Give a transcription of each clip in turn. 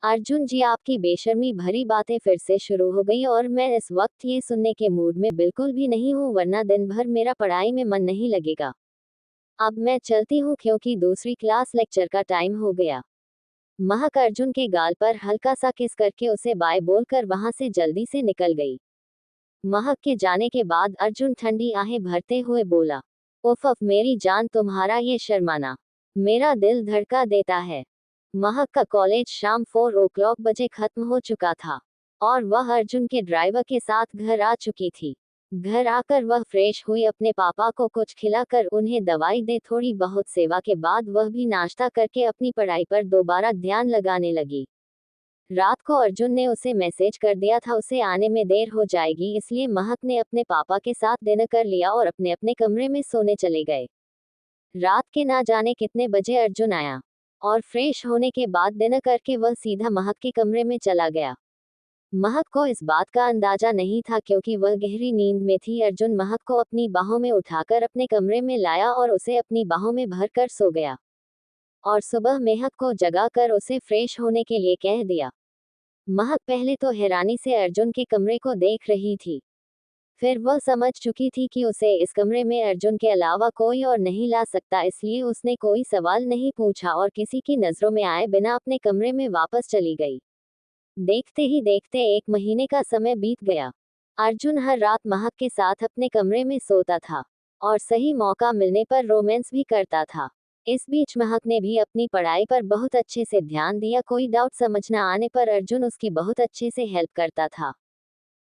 अर्जुन जी, आपकी बेशर्मी भरी बातें फिर से शुरू हो गई और मैं इस वक्त ये सुनने के मूड में बिल्कुल भी नहीं हूँ, वरना दिन भर मेरा पढ़ाई में मन नहीं लगेगा। अब मैं चलती हूँ क्योंकि दूसरी क्लास लेक्चर का टाइम हो गया। महक अर्जुन के गाल पर हल्का सा किस करके उसे बाय बोलकर वहां से जल्दी से निकल गई। महक के जाने के बाद अर्जुन ठंडी आहें भरते हुए बोला, उफ उफ मेरी जान, तुम्हारा ये शर्माना मेरा दिल धड़का देता है। महक का कॉलेज शाम 4 o'clock बजे खत्म हो चुका था और वह अर्जुन के ड्राइवर के साथ घर आ चुकी थी। घर आकर वह फ्रेश हुई, अपने पापा को कुछ खिलाकर उन्हें दवाई दे थोड़ी बहुत सेवा के बाद वह भी नाश्ता करके अपनी पढ़ाई पर दोबारा ध्यान लगाने लगी। रात को अर्जुन ने उसे मैसेज कर दिया था उसे आने में देर हो जाएगी, इसलिए महक ने अपने पापा के साथ डिनर कर लिया और अपने अपने कमरे में सोने चले गए। रात के ना जाने कितने बजे अर्जुन आया और फ्रेश होने के बाद डिनर करके वह सीधा महक के कमरे में चला गया। महक को इस बात का अंदाजा नहीं था क्योंकि वह गहरी नींद में थी। अर्जुन महक को अपनी बाहों में उठाकर अपने कमरे में लाया और उसे अपनी बाहों में भरकर सो गया और सुबह महक को जगाकर उसे फ्रेश होने के लिए कह दिया। महक पहले तो हैरानी से अर्जुन के कमरे को देख रही थी, फिर वह समझ चुकी थी कि उसे इस कमरे में अर्जुन के अलावा कोई और नहीं ला सकता, इसलिए उसने कोई सवाल नहीं पूछा और किसी की नजरों में आए बिना अपने कमरे में वापस चली गई। देखते ही देखते 1 महीने का समय बीत गया। अर्जुन हर रात महक के साथ अपने कमरे में सोता था और सही मौका मिलने पर रोमांस भी करता था। इस बीच महक ने भी अपनी पढ़ाई पर बहुत अच्छे से ध्यान दिया, कोई डाउट समझ न आने पर अर्जुन उसकी बहुत अच्छे से हेल्प करता था।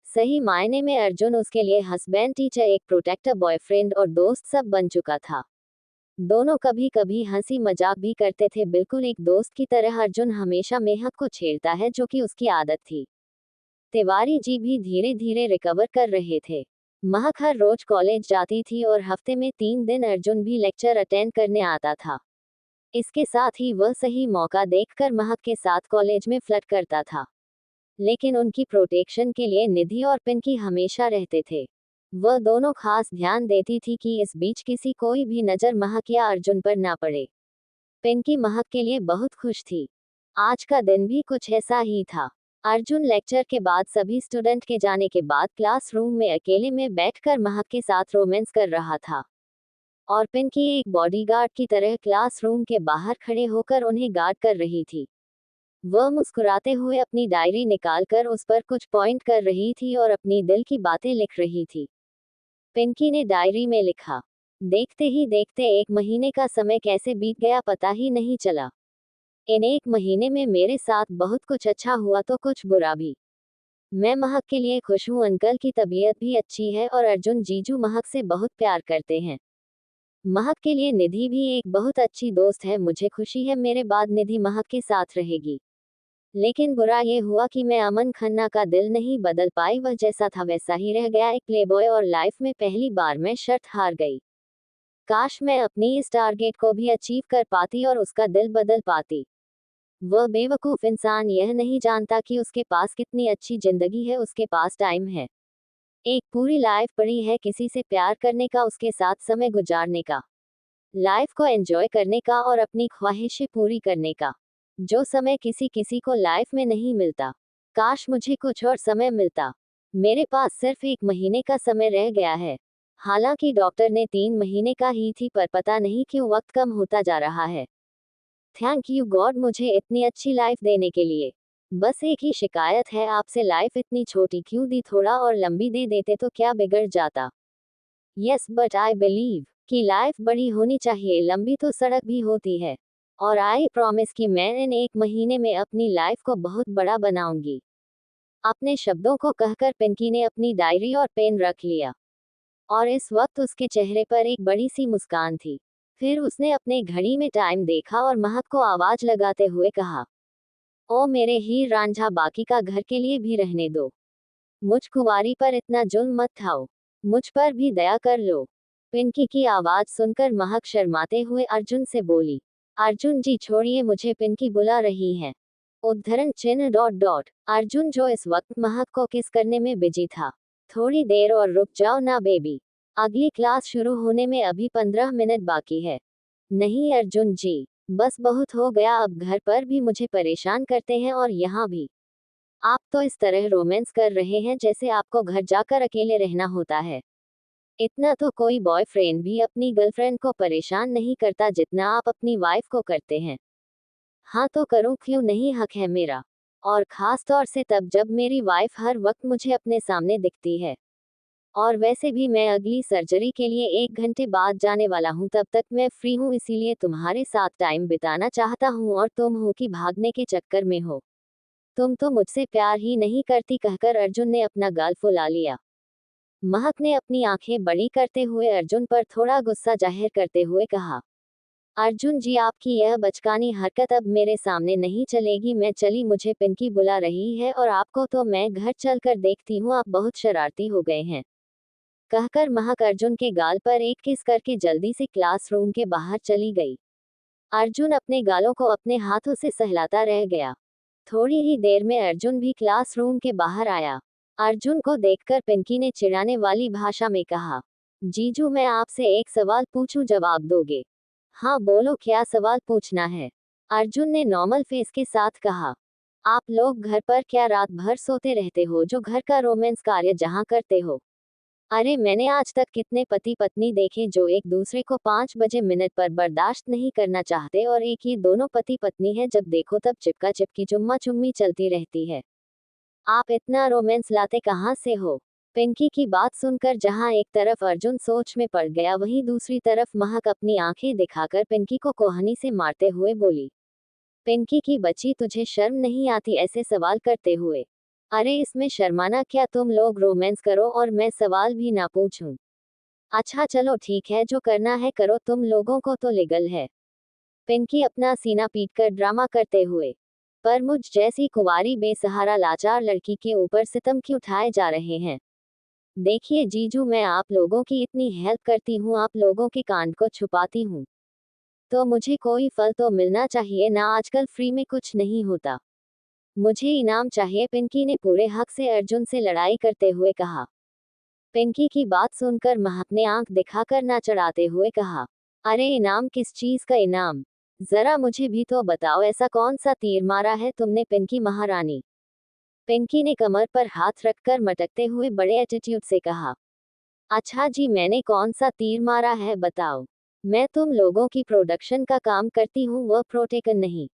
सही मायने में अर्जुन उसके लिए हस्बैंड, टीचर, एक प्रोटेक्टर, बॉयफ्रेंड और दोस्त सब बन चुका था। दोनों कभी कभी हंसी मजाक भी करते थे, बिल्कुल एक दोस्त की तरह। अर्जुन हमेशा महक को छेड़ता है जो कि उसकी आदत थी। तिवारी जी भी धीरे धीरे रिकवर कर रहे थे। महक हर रोज कॉलेज जाती थी और हफ्ते में 3 दिन अर्जुन भी लेक्चर अटेंड करने आता था। इसके साथ ही वह सही मौका देखकर महक के साथ कॉलेज में फ्लर्ट करता था, लेकिन उनकी प्रोटेक्शन के लिए निधि और पिंकी हमेशा रहते थे। वह दोनों खास ध्यान देती थी कि इस बीच किसी कोई भी नजर महक या अर्जुन पर ना पड़े। पिंकी महक के लिए बहुत खुश थी। आज का दिन भी कुछ ऐसा ही था। अर्जुन लेक्चर के बाद सभी स्टूडेंट के जाने के बाद क्लासरूम में अकेले में बैठकर महक के साथ रोमांस कर रहा था और पिंकी एक बॉडीगार्ड की तरह क्लासरूम के बाहर खड़े होकर उन्हें गार्ड कर रही थी। वह मुस्कुराते हुए अपनी डायरी निकालकर उस पर कुछ पॉइंट कर रही थी और अपनी दिल की बातें लिख रही थी। पिंकी ने डायरी में लिखा, देखते ही देखते 1 महीने का समय कैसे बीत गया पता ही नहीं चला। इन 1 महीने में मेरे साथ बहुत कुछ अच्छा हुआ तो कुछ बुरा भी। मैं महक के लिए खुश हूँ, अंकल की तबीयत भी अच्छी है और अर्जुन जीजू महक से बहुत प्यार करते हैं। महक के लिए निधि भी एक बहुत अच्छी दोस्त है। मुझे खुशी है मेरे बाद निधि महक के साथ रहेगी। लेकिन बुरा ये हुआ कि मैं अमन खन्ना का दिल नहीं बदल पाई, वह जैसा था वैसा ही रह गया, एक प्लेबॉय, और लाइफ में पहली बार मैं शर्त हार गई। काश मैं अपनी इस टारगेट को भी अचीव कर पाती और उसका दिल बदल पाती। वह बेवकूफ इंसान यह नहीं जानता कि उसके पास कितनी अच्छी जिंदगी है, उसके पास टाइम है, एक पूरी लाइफ पड़ी है किसी से प्यार करने का, उसके साथ समय गुजारने का, लाइफ को एंजॉय करने का और अपनी ख्वाहिशें पूरी करने का, जो समय किसी किसी को लाइफ में नहीं मिलता। काश मुझे कुछ और समय मिलता। मेरे पास सिर्फ 1 महीने का समय रह गया है। हालांकि डॉक्टर ने 3 महीने का ही थी, पर पता नहीं क्यों वक्त कम होता जा रहा है। थैंक यू गॉड मुझे इतनी अच्छी लाइफ देने के लिए। बस एक ही शिकायत है आपसे, लाइफ इतनी छोटी क्यों दी, थोड़ा और लंबी दे देते तो क्या बिगड़ जाता। यस बट आई बिलीव कि लाइफ बड़ी होनी चाहिए, लंबी तो सड़क भी होती है। और आई प्रॉमिस कि मैं इन 1 महीने में अपनी लाइफ को बहुत बड़ा बनाऊंगी। अपने शब्दों को कहकर पिंकी ने अपनी डायरी और पेन रख लिया और इस वक्त उसके चेहरे पर एक बड़ी सी मुस्कान थी। फिर उसने अपने घड़ी में टाइम देखा और महक को आवाज लगाते हुए कहा, ओ मेरे हीर रांझा, बाकी का घर के लिए भी रहने दो। मुझ कुंवारी पर इतना जुल्म मत ढाओ, मुझ पर भी दया कर लो। पिंकी की आवाज सुनकर महक शर्माते हुए अर्जुन से बोली, अर्जुन जी छोड़िए मुझे, पिंकी बुला रही हैं। उद्धरण चिन्ह डॉट डॉट। अर्जुन जो इस वक्त महक को किस करने में बिजी था। थोड़ी देर और रुक जाओ ना बेबी, अगली क्लास शुरू होने में अभी 15 मिनट बाकी है। नहीं अर्जुन जी, बस बहुत हो गया, अब घर पर भी मुझे परेशान करते हैं और यहाँ भी। आप तो इस तरह रोमांस कर रहे हैं जैसे आपको घर जाकर अकेले रहना होता है। इतना तो कोई बॉयफ्रेंड भी अपनी गर्लफ्रेंड को परेशान नहीं करता जितना आप अपनी वाइफ को करते हैं। हाँ तो करूँ, क्यों नहीं, हक है मेरा। और खास तौर से तब जब मेरी वाइफ हर वक्त मुझे अपने सामने दिखती है। और वैसे भी मैं अगली सर्जरी के लिए 1 घंटे बाद जाने वाला हूँ, तब तक मैं फ्री हूँ, इसीलिए तुम्हारे साथ टाइम बिताना चाहता हूँ और तुम हो कि भागने के चक्कर में हो। तुम तो मुझसे प्यार ही नहीं करती, कहकर अर्जुन ने अपना गाल फुला लिया। महक ने अपनी आंखें बड़ी करते हुए अर्जुन पर थोड़ा गुस्सा जाहिर करते हुए कहा, अर्जुन जी, आपकी यह बचकानी हरकत अब मेरे सामने नहीं चलेगी। मैं चली, मुझे पिंकी बुला रही है और आपको तो मैं घर चलकर देखती हूँ, आप बहुत शरारती हो गए हैं। कहकर महक अर्जुन के गाल पर एक किस करके जल्दी से क्लासरूम के बाहर चली गई। अर्जुन अपने गालों को अपने हाथों से सहलाता रह गया। थोड़ी ही देर में अर्जुन भी क्लासरूम के बाहर आया। अर्जुन को देखकर पिंकी ने चिढ़ाने वाली भाषा में कहा, जीजू, मैं आपसे एक सवाल पूछूं, जवाब दोगे? हाँ बोलो, क्या सवाल पूछना है? अर्जुन ने नॉर्मल फेस के साथ कहा। आप लोग घर पर क्या रात भर सोते रहते हो जो घर का रोमांस कार्य जहाँ करते हो? अरे मैंने आज तक कितने पति पत्नी देखे जो एक दूसरे को 5 बजे मिनट पर बर्दाश्त नहीं करना चाहते, और एक ये दोनों पति पत्नी है, जब देखो तब चिपका चिपकी चुम्मा चुम्मी चलती रहती है। आप इतना रोमांस लाते कहाँ से हो? पिंकी की बात सुनकर जहां एक तरफ अर्जुन सोच में पड़ गया, वहीं दूसरी तरफ महक अपनी आंखें दिखाकर पिंकी को कोहनी से मारते हुए बोली, पिंकी की बच्ची, तुझे शर्म नहीं आती ऐसे सवाल करते हुए? अरे इसमें शर्माना क्या, तुम लोग रोमांस करो और मैं सवाल भी ना पूछूं। अच्छा चलो ठीक है, जो करना है करो, तुम लोगों को तो लीगल है। पिंकी अपना सीना पीटकर ड्रामा करते हुए, पर मुझ जैसी कुंवारी बेसहारा लाचार लड़की के ऊपर सितम क्यों उठाए जा रहे हैं? देखिए जीजू, मैं आप लोगों की इतनी हेल्प करती हूँ, आप लोगों के कांड को छुपाती हूँ, तो मुझे कोई फल तो मिलना चाहिए ना, आजकल फ्री में कुछ नहीं होता। मुझे इनाम चाहिए, पिंकी ने पूरे हक से अर्जुन से लड़ाई करते हुए कहा। पिंकी की बात सुनकर महक ने आंख दिखाकर ना चढ़ाते हुए कहा, अरे इनाम, किस चीज का इनाम? जरा मुझे भी तो बताओ, ऐसा कौन सा तीर मारा है तुमने पिंकी महारानी? पिंकी ने कमर पर हाथ रखकर मटकते हुए बड़े एटीट्यूड से कहा, अच्छा जी, मैंने कौन सा तीर मारा है बताओ? मैं तुम लोगों की प्रोडक्शन का काम करती हूँ, वह प्रोटेक्शन नहीं,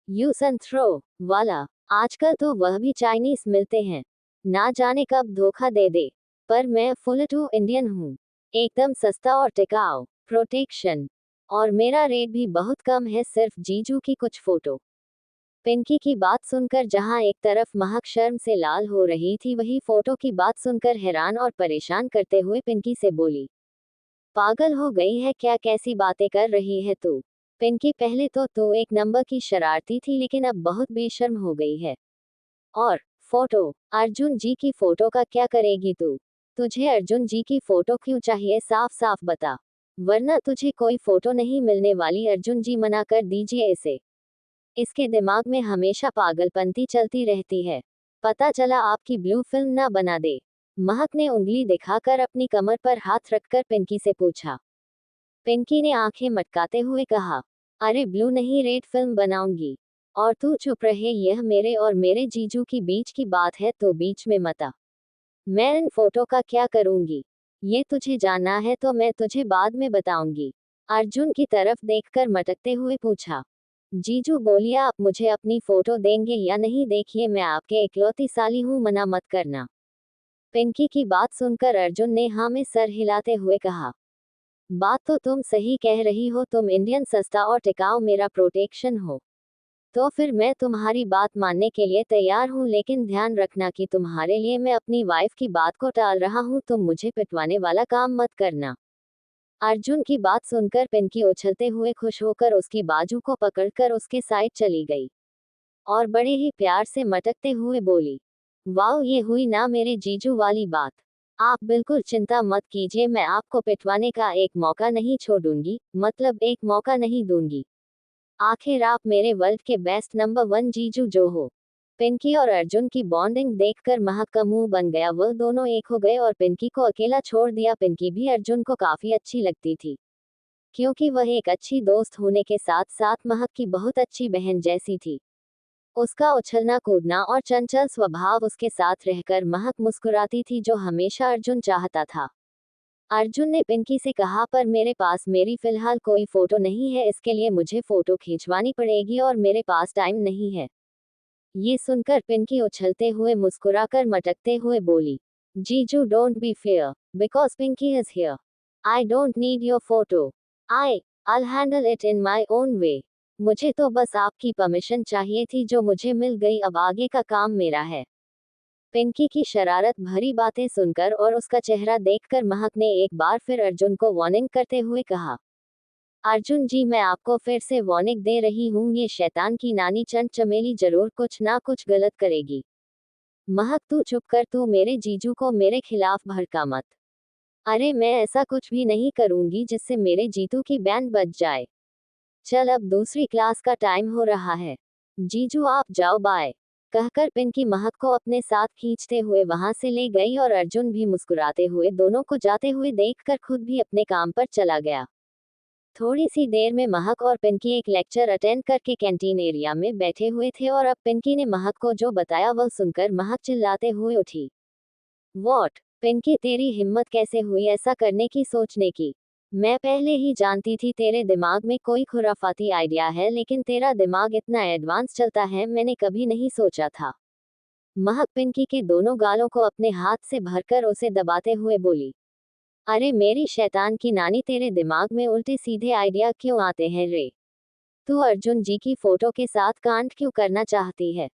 यूज एंड थ्रो वाला। आजकल तो वह भी चाइनीज मिलते हैं, ना जाने कब धोखा दे दे। पर मैं फुल टू इंडियन हूँ, एकदम सस्ता और टिकाऊ प्रोटेक्शन, और मेरा रेट भी बहुत कम है, सिर्फ जीजू की कुछ फोटो। पिंकी की बात सुनकर जहां एक तरफ महक शर्म से लाल हो रही थी, वही फोटो की बात सुनकर हैरान और परेशान करते हुए पिंकी से बोली, पागल हो गई है क्या, कैसी बातें कर रही है तू? पिंकी, पहले तो तू एक नंबर की शरारती थी, लेकिन अब बहुत बेशर्म हो गई है। और फोटो, अर्जुन जी की फोटो का क्या करेगी तू? तुझे अर्जुन जी की फोटो क्यों चाहिए, साफ साफ बता, वरना तुझे कोई फोटो नहीं मिलने वाली। अर्जुन जी, मना कर दीजिए इसे, इसके दिमाग में हमेशा पागलपंती चलती रहती है, पता चला आपकी ब्लू फिल्म ना बना दे। महक ने उंगली दिखाकर अपनी कमर पर हाथ रखकर पिंकी से पूछा। पिंकी ने आंखें मटकाते हुए कहा, अरे ब्लू नहीं, रेड फिल्म बनाऊंगी। और तू चुप रहे, यह मेरे और मेरे जीजू की बीच की बात है, तो बीच में मत आ। मैं इन फोटो का क्या करूंगी, ये तुझे जानना है तो मैं तुझे बाद में बताऊंगी। अर्जुन की तरफ देखकर मटकते हुए पूछा, जीजू बोलिए, आप मुझे अपनी फोटो देंगे या नहीं? देखिए मैं आपके इकलौती साली हूँ, मना मत करना। पिंकी की बात सुनकर अर्जुन ने हाँ में सर हिलाते हुए कहा, बात तो तुम सही कह रही हो, तुम इंडियन सस्ता और टिकाऊ मेरा प्रोटेक्शन हो, तो फिर मैं तुम्हारी बात मानने के लिए तैयार हूँ, लेकिन ध्यान रखना कि तुम्हारे लिए मैं अपनी वाइफ की बात को टाल रहा हूँ, तुम मुझे पिटवाने वाला काम मत करना। अर्जुन की बात सुनकर पिंकी उछलते हुए खुश होकर उसकी बाजू को पकड़कर उसके साइड चली गई और बड़े ही प्यार से मटकते हुए बोली, वाओ, ये हुई ना मेरे जीजू वाली बात। आप बिल्कुल चिंता मत कीजिए, मैं आपको पिटवाने का एक मौका नहीं छोड़ूंगी, मतलब एक मौका नहीं दूंगी। आखिर आप मेरे वर्ल्ड के बेस्ट नंबर 1 जीजू जो हो। पिंकी और अर्जुन की बॉन्डिंग देखकर महक का मुंह बन गया, वह दोनों एक हो गए और पिंकी को अकेला छोड़ दिया। पिंकी भी अर्जुन को काफी अच्छी लगती थी, क्योंकि वह एक अच्छी दोस्त होने के साथ साथ महक की बहुत अच्छी बहन जैसी थी। उसका उछलना कूदना और चंचल स्वभाव उसके साथ रहकर महक मुस्कुराती थी, जो हमेशा अर्जुन चाहता था। अर्जुन ने पिंकी से कहा, पर मेरे पास मेरी फिलहाल कोई फोटो नहीं है, इसके लिए मुझे फोटो खींचवानी पड़ेगी और मेरे पास टाइम नहीं है। ये सुनकर पिंकी उछलते हुए मुस्कुराकर मटकते हुए बोली, जीजू don't be fair, because Pinky is here. I don't need your photo. I'll handle it in my own way. मुझे तो बस आपकी परमिशन चाहिए थी, जो मुझे मिल गई, अब आगे का काम मेरा है। पिंकी की शरारत भरी बातें सुनकर और उसका चेहरा देखकर महक ने एक बार फिर अर्जुन को वार्निंग करते हुए कहा, अर्जुन जी, मैं आपको फिर से वार्निंग दे रही हूँ, ये शैतान की नानी चंट चमेली जरूर कुछ ना कुछ गलत करेगी। महक तू चुप कर, तू मेरे जीजू को मेरे खिलाफ भड़का मत। अरे मैं ऐसा कुछ भी नहीं करूंगी जिससे मेरे जीतू की बैंड बज जाए। चल अब दूसरी क्लास का टाइम हो रहा है। जीजू आप जाओ, बाय। कहकर पिंकी महक को अपने साथ खींचते हुए वहां से ले गई और अर्जुन भी मुस्कुराते हुए दोनों को जाते हुए देखकर खुद भी अपने काम पर चला गया। थोड़ी सी देर में महक और पिंकी एक लेक्चर अटेंड करके कैंटीन एरिया में बैठे हुए थे और अब पिंकी ने महक को जो बताया वह सुनकर महक चिल्लाते हुए उठी, वॉट पिंकी, तेरी हिम्मत कैसे हुई ऐसा करने की, सोचने की? मैं पहले ही जानती थी तेरे दिमाग में कोई खुराफाती आइडिया है, लेकिन तेरा दिमाग इतना एडवांस चलता है मैंने कभी नहीं सोचा था। महक पिंकी के दोनों गालों को अपने हाथ से भरकर उसे दबाते हुए बोली, अरे मेरी शैतान की नानी, तेरे दिमाग में उल्टे सीधे आइडिया क्यों आते हैं रे? तू अर्जुन जी की फोटो के साथ कांड क्यों करना चाहती है?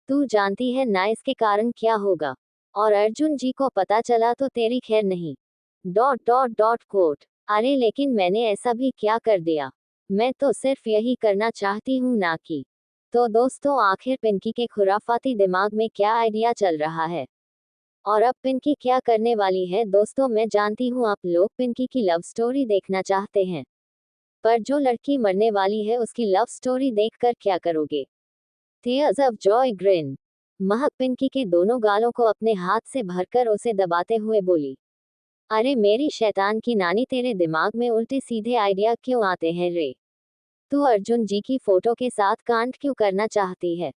तू जानती है ना इसके कारण क्या होगा? और अर्जुन जी को पता चला तो तेरी खैर नहीं। Dot dot dot quote. अरे लेकिन मैंने ऐसा भी क्या कर दिया? मैं तो सिर्फ यही करना चाहती हूँ ना कि। तो दोस्तों, आखिर पिंकी के खुराफाती दिमाग में क्या आइडिया चल रहा है और अब पिंकी क्या करने वाली है? दोस्तों, मैं जानती हूँ आप लोग पिंकी की लव स्टोरी देखना चाहते हैं, पर जो लड़की मरने वाली है उसकी लव स्टोरी देखकर क्या करोगे? Tears of joy grin। महक पिंकी के दोनों गालों को अपने हाथ से भरकर उसे दबाते हुए बोली, अरे मेरी शैतान की नानी, तेरे दिमाग में उल्टे सीधे आइडिया क्यों आते हैं रे? तू अर्जुन जी की फोटो के साथ कांड क्यों करना चाहती है?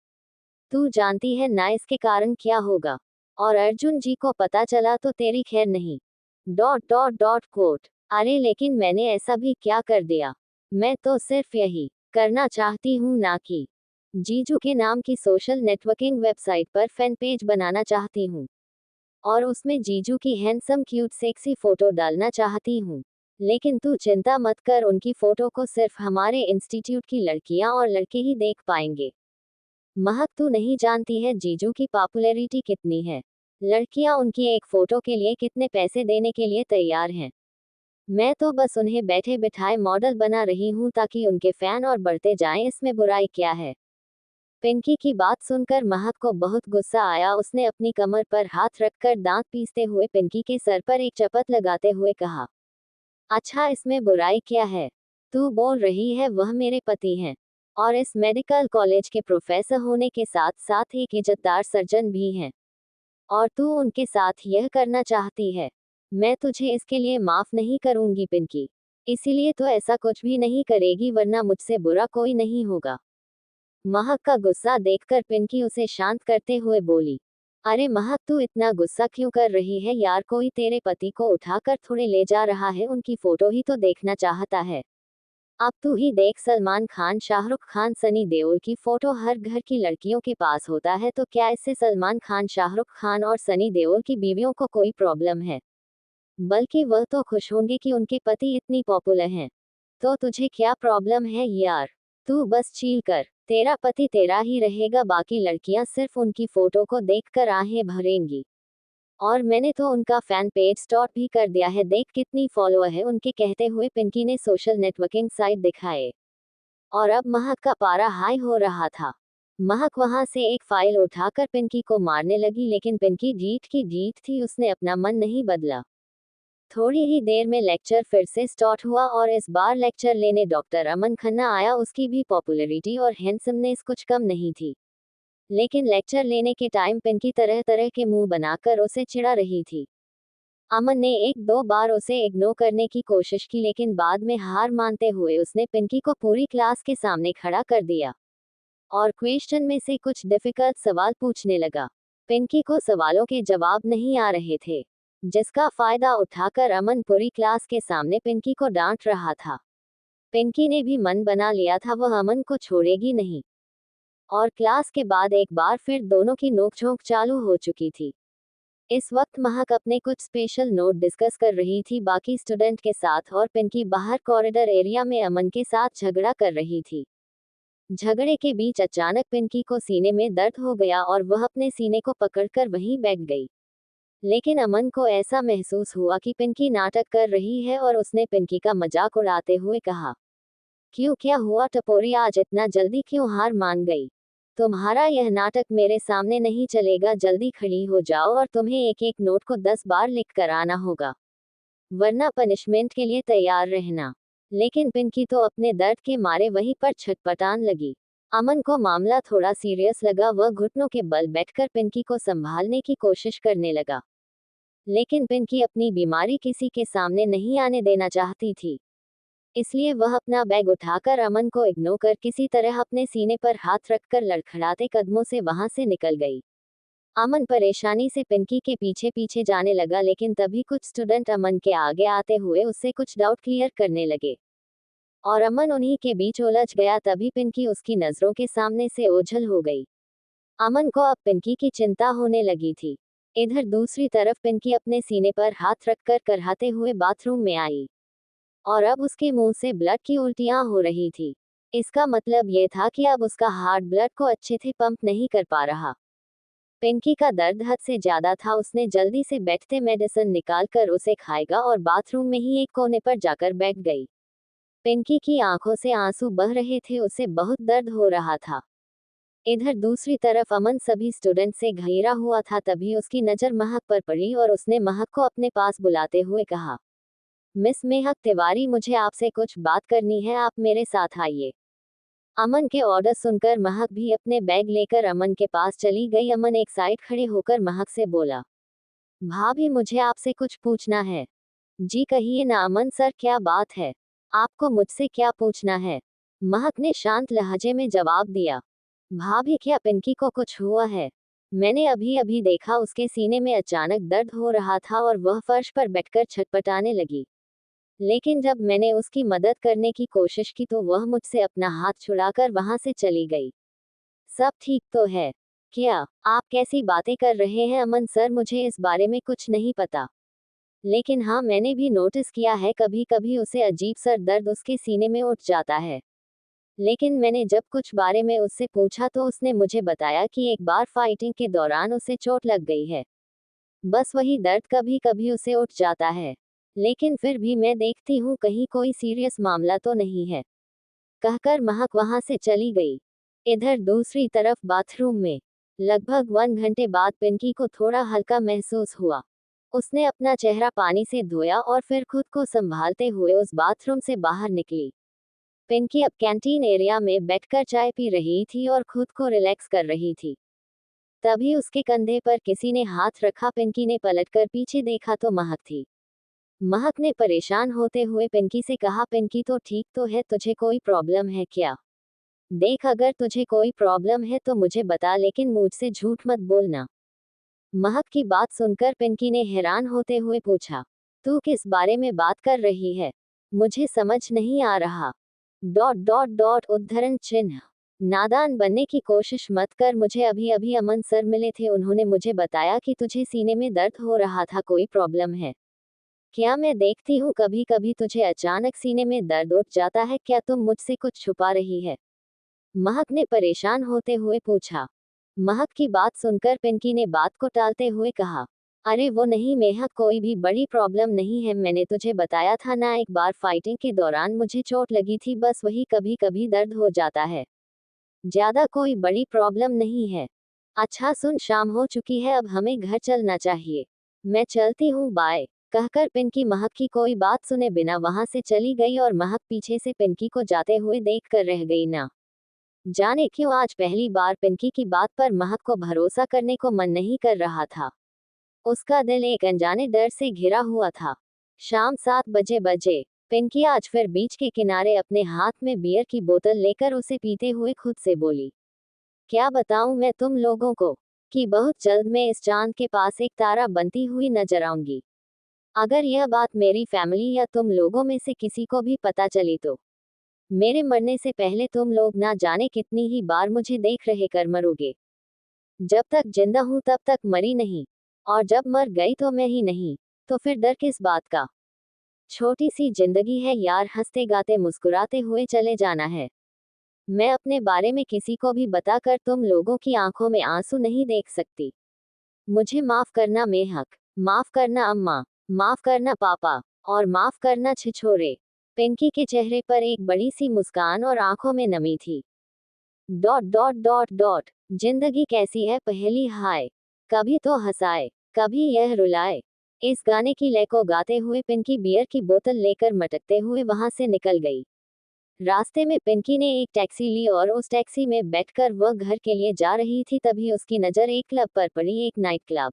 तू जानती है ना इसके कारण क्या होगा? और अर्जुन जी को पता चला तो तेरी खैर नहीं। Dot dot dot quote. अरे लेकिन मैंने ऐसा भी क्या कर दिया? मैं तो सिर्फ यही करना चाहती हूँ ना कि जीजू के नाम की सोशल नेटवर्किंग वेबसाइट पर फैन पेज बनाना चाहती हूँ और उसमें जीजू की हैंडसम क्यूट सेक्सी फोटो डालना चाहती हूँ। लेकिन तू चिंता मत कर, उनकी फोटो को सिर्फ हमारे इंस्टीट्यूट की लड़कियां और लड़के ही देख पाएंगे। महक, तू नहीं जानती है जीजू की पॉपुलैरिटी कितनी है। लड़कियां उनकी एक फोटो के लिए कितने पैसे देने के लिए तैयार हैं। मैं तो बस उन्हें बैठे बिठाए मॉडल बना रही हूँ ताकि उनके फैन और बढ़ते जाएं, इसमें बुराई क्या है? पिंकी की बात सुनकर महक को बहुत गुस्सा आया। उसने अपनी कमर पर हाथ रखकर दांत पीसते हुए पिंकी के सर पर एक चपत लगाते हुए कहा, अच्छा इसमें बुराई क्या है? तू बोल रही है वह मेरे पति हैं और इस मेडिकल कॉलेज के प्रोफेसर होने के साथ साथ एक इज्जतदार सर्जन भी हैं, और तू उनके साथ यह करना चाहती है? मैं तुझे इसके लिए माफ नहीं करूंगी पिंकी। इसीलिए तो ऐसा कुछ भी नहीं करेगी, वरना मुझसे बुरा कोई नहीं होगा। महक का गुस्सा देखकर पिंकी उसे शांत करते हुए बोली, अरे महक, तू इतना गुस्सा क्यों कर रही है यार? कोई तेरे पति को उठाकर थोड़े ले जा रहा है, उनकी फोटो ही तो देखना चाहता है। अब तू ही देख, सलमान खान, शाहरुख खान, सनी देओल की फोटो हर घर की लड़कियों के पास होता है, तो क्या इससे सलमान खान, शाहरुख खान और सनी देओल की बीवियों को कोई प्रॉब्लम है? बल्कि वह तो खुश होंगे कि उनके पति इतनी पॉपुलर हैं। तो तुझे क्या प्रॉब्लम है यार? तू बस चिल कर, तेरा पति तेरा ही रहेगा, बाकी लड़कियां सिर्फ उनकी फोटो को देखकर आहें भरेंगी। और मैंने तो उनका फैन पेज स्टार्ट भी कर दिया है, देख कितनी फॉलोअर है उनके, कहते हुए पिंकी ने सोशल नेटवर्किंग साइट दिखाए। और अब महक का पारा हाई हो रहा था। महक वहां से एक फाइल उठाकर पिंकी को मारने लगी, लेकिन पिंकी जीत की जीत थी, उसने अपना मन नहीं बदला। थोड़ी ही देर में लेक्चर फिर से स्टार्ट हुआ और इस बार लेक्चर लेने डॉक्टर अमन खन्ना आया। उसकी भी पॉपुलैरिटी और हैंडसमनेस कुछ कम नहीं थी, लेकिन लेक्चर लेने के टाइम पिंकी तरह तरह के मुंह बनाकर उसे चिढ़ा रही थी। अमन ने एक दो बार उसे इग्नोर करने की कोशिश की, लेकिन बाद में हार मानते हुए उसने पिंकी को पूरी क्लास के सामने खड़ा कर दिया और क्वेश्चन में से कुछ डिफिकल्ट सवाल पूछने लगा। पिंकी को सवालों के जवाब नहीं आ रहे थे, जिसका फायदा उठाकर अमन पूरी क्लास के सामने पिंकी को डांट रहा था। पिंकी ने भी मन बना लिया था वह अमन को छोड़ेगी नहीं, और क्लास के बाद एक बार फिर दोनों की नोकझोंक चालू हो चुकी थी। इस वक्त महक अपने कुछ स्पेशल नोट डिस्कस कर रही थी बाकी स्टूडेंट के साथ, और पिंकी बाहर कॉरिडोर एरिया में अमन के साथ झगड़ा कर रही थी। झगड़े के बीच अचानक पिंकी को सीने में दर्द हो गया और वह अपने सीने को पकड़कर वहीं बैठ गई। लेकिन अमन को ऐसा महसूस हुआ कि पिंकी नाटक कर रही है और उसने पिंकी का मजाक उड़ाते हुए कहा, क्यों, क्या हुआ टपोरी, आज इतना जल्दी क्यों हार मान गई? तुम्हारा यह नाटक मेरे सामने नहीं चलेगा, जल्दी खड़ी हो जाओ और तुम्हें एक एक नोट को 10 बार लिख कर आना होगा, वरना पनिशमेंट के लिए तैयार रहना। लेकिन पिंकी तो अपने दर्द के मारे वहीं पर छटपटान लगी। अमन को मामला थोड़ा सीरियस लगा, वह घुटनों के बल बैठकर पिंकी को संभालने की कोशिश करने लगा। लेकिन पिंकी अपनी बीमारी किसी के सामने नहीं आने देना चाहती थी, इसलिए वह अपना बैग उठाकर अमन को इग्नोर कर किसी तरह अपने सीने पर हाथ रखकर लड़खड़ाते कदमों से वहां से निकल गई। अमन परेशानी से पिंकी के पीछे पीछे जाने लगा, लेकिन तभी कुछ स्टूडेंट अमन के आगे आते हुए उससे कुछ डाउट क्लियर करने लगे और अमन उन्हीं के बीच उलझ गया। तभी पिंकी उसकी नजरों के सामने से ओझल हो गई। अमन को अब पिंकी की चिंता होने लगी थी। इधर दूसरी तरफ पिंकी अपने सीने पर हाथ रखकर कराहते हुए बाथरूम में आई और अब उसके मुंह से ब्लड की उल्टियां हो रही थी। इसका मतलब ये था कि अब उसका हार्ट ब्लड को अच्छे से पंप नहीं कर पा रहा। पिंकी का दर्द हद से ज्यादा था, उसने जल्दी से बैठते मेडिसिन निकालकर उसे खाएगा और बाथरूम में ही एक कोने पर जाकर बैठ गई। पिंकी की आंखों से आंसू बह रहे थे, उसे बहुत दर्द हो रहा था। इधर दूसरी तरफ अमन सभी स्टूडेंट से घिरा हुआ था। तभी उसकी नजर महक पर पड़ी और उसने महक को अपने पास बुलाते हुए कहा, मिस महक तिवारी, मुझे आपसे कुछ बात करनी है, आप मेरे साथ आइए। अमन के ऑर्डर सुनकर महक भी अपने बैग लेकर अमन के पास चली गई। अमन एक साइड खड़े होकर महक से बोला, भाभी, मुझे आपसे कुछ पूछना है। जी कहिए ना अमन सर, क्या बात है? आपको मुझसे क्या पूछना है? महक ने शांत लहजे में जवाब दिया, भाभी, क्या पिंकी को कुछ हुआ है? मैंने अभी अभी देखा, उसके सीने में अचानक दर्द हो रहा था और वह फर्श पर बैठकर छटपटाने लगी। लेकिन जब मैंने उसकी मदद करने की कोशिश की तो वह मुझसे अपना हाथ छुड़ाकर वहां से चली गई। सब ठीक तो है? क्या आप कैसी बातें कर रहे हैं अमन सर, मुझे इस बारे में कुछ नहीं पता। लेकिन हाँ, मैंने भी नोटिस किया है, कभी कभी उसे अजीब सर दर्द उसके सीने में उठ जाता है। लेकिन मैंने जब कुछ बारे में उससे पूछा तो उसने मुझे बताया कि एक बार फाइटिंग के दौरान उसे चोट लग गई है। बस वही दर्द कभी कभी उसे उठ जाता है, लेकिन फिर भी मैं देखती हूँ कहीं कोई सीरियस मामला तो नहीं है, कहकर महक वहां से चली गई। इधर दूसरी तरफ बाथरूम में लगभग 1 घंटे बाद पिंकी को थोड़ा हल्का महसूस हुआ। उसने अपना चेहरा पानी से धोया और फिर खुद को संभालते हुए उस बाथरूम से बाहर निकली। पिंकी अब कैंटीन एरिया में बैठकर चाय पी रही थी और खुद को रिलैक्स कर रही थी। तभी उसके कंधे पर किसी ने हाथ रखा। पिंकी ने पलटकर पीछे देखा तो महक थी। महक ने परेशान होते हुए पिंकी से कहा, पिंकी तो ठीक तो है, तुझे कोई प्रॉब्लम है क्या? देख, अगर तुझे कोई प्रॉब्लम है तो मुझे बता, लेकिन मुझसे झूठ मत बोलना। महक की बात सुनकर पिंकी ने हैरान होते हुए पूछा, तू किस बारे में बात कर रही है? मुझे समझ नहीं आ रहा। डॉट डॉट डॉट उद्धरण चिन्ह। नादान बनने की कोशिश मत कर, मुझे अभी अभी अमन सर मिले थे, उन्होंने मुझे बताया कि तुझे सीने में दर्द हो रहा था, कोई प्रॉब्लम है क्या? मैं देखती हूँ कभी कभी तुझे अचानक सीने में दर्द उठ जाता है, क्या तुम मुझसे कुछ छुपा रही है? महक ने परेशान होते हुए पूछा। महक की बात सुनकर पिंकी ने बात को टालते हुए कहा, अरे वो नहीं महक, कोई भी बड़ी प्रॉब्लम नहीं है, मैंने तुझे बताया था ना, एक बार फाइटिंग के दौरान मुझे चोट लगी थी, बस वही कभी कभी दर्द हो जाता है, ज्यादा कोई बड़ी प्रॉब्लम नहीं है। अच्छा सुन, शाम हो चुकी है, अब हमें घर चलना चाहिए। मैं चलती हूँ, बाय, कहकर पिंकी महक की कोई बात सुने बिना वहां से चली गई और महक पीछे से पिंकी को जाते हुए देखकर रह गई। ना जाने क्यों आज पहली बार पिंकी की बात पर महक को भरोसा करने को मन नहीं कर रहा था। उसका दिल एक अनजाने डर से घिरा हुआ था। शाम 7 बजे पिंकी आज फिर बीच के किनारे अपने हाथ में बियर की बोतल लेकर उसे पीते हुए खुद से बोली, क्या बताऊं मैं तुम लोगों को कि बहुत जल्द मैं इस चांद के पास एक तारा बनती हुई नजर आऊंगी। अगर यह बात मेरी फैमिली या तुम लोगों में से किसी को भी पता चली तो मेरे मरने से पहले तुम लोग ना जाने कितनी ही बार मुझे देख रहे कर मरोगे। जब तक जिंदा हूं तब तक मरी नहीं, और जब मर गई तो मैं ही नहीं, तो फिर डर किस बात का। छोटी सी जिंदगी है यार, हंसते गाते मुस्कुराते हुए चले जाना है। मैं अपने बारे में किसी को भी बताकर तुम लोगों की आंखों में आंसू नहीं देख सकती। मुझे माफ करना मेहक, माफ करना अम्मा, माफ करना पापा, और माफ करना छिछोरे। पिंकी के चेहरे पर एक बड़ी सी मुस्कान और आंखों में नमी थी। डॉट डॉट डॉट डॉट जिंदगी कैसी है पहेली हाय, कभी तो हंसाए कभी यह रुलाए। इस गाने की लय को गाते हुए पिंकी बियर की बोतल लेकर मटकते हुए वहां से निकल गई। रास्ते में पिंकी ने एक टैक्सी ली और उस टैक्सी में बैठकर वह घर के लिए जा रही थी, तभी उसकी नज़र एक क्लब पर पड़ी, एक नाइट क्लब